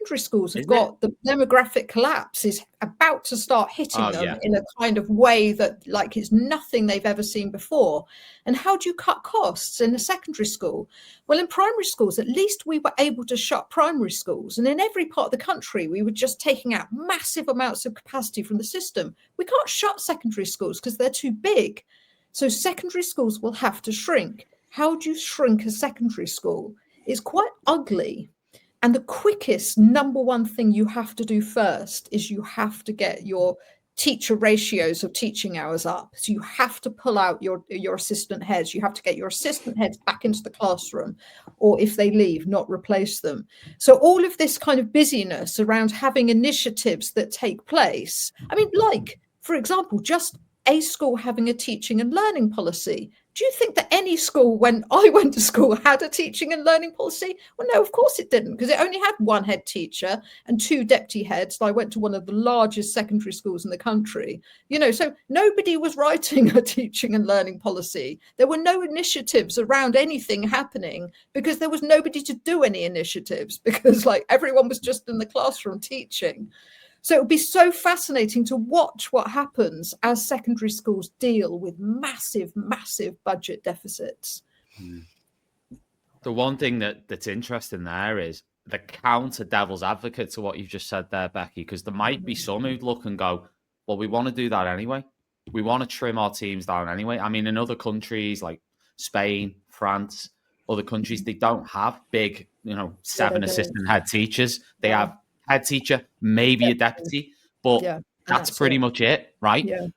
secondary schools have got the demographic collapse is about to start hitting them in a kind of way that like is nothing they've ever seen before. And how do you cut costs in a secondary school? Well, in primary schools, at least we were able to shut primary schools. And in every part of the country, we were just taking out massive amounts of capacity from the system. We can't shut secondary schools because they're too big. So secondary schools will have to shrink. How do you shrink a secondary school? It's quite ugly. And the quickest number one thing you have to do first is you have to get your teacher ratios of teaching hours up. So you have to pull out your assistant heads. You have to get your assistant heads back into the classroom, or if they leave, not replace them. So all of this kind of busyness around having initiatives that take place. I mean, like, for example, just a school having a teaching and learning policy. Do you think that any school, when I went to school, had a teaching and learning policy? Well, no, of course it didn't, because it only had one head teacher and two deputy heads. I went to one of the largest secondary schools in the country, so nobody was writing a teaching and learning policy. There were no initiatives around anything happening because there was nobody to do any initiatives because everyone was just in the classroom teaching. So it would be so fascinating to watch what happens as secondary schools deal with massive, massive budget deficits. The one thing that's interesting there is the counter devil's advocate to what you've just said there, Becky, because there might be some who'd look and go, well, we want to do that anyway. We want to trim our teams down anyway. I mean, in other countries like Spain, France, other countries, they don't have big, 7 assistant head teachers. They have head teacher, maybe a deputy, but that's pretty much it, right? Yeah.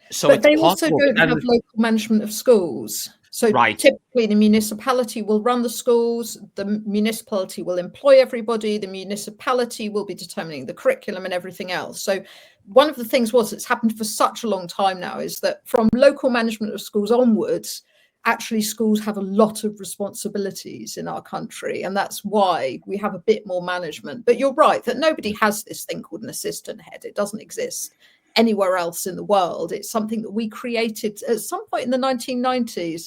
So but they also don't have local management of schools. So typically the municipality will run the schools, the municipality will employ everybody, the municipality will be determining the curriculum and everything else. So one of the things it's happened for such a long time now is that from local management of schools onwards, actually schools have a lot of responsibilities in our country, and that's why we have a bit more management. But you're right that nobody has this thing called an assistant head. It doesn't exist anywhere else in the world. It's something that we created at some point in the 1990s.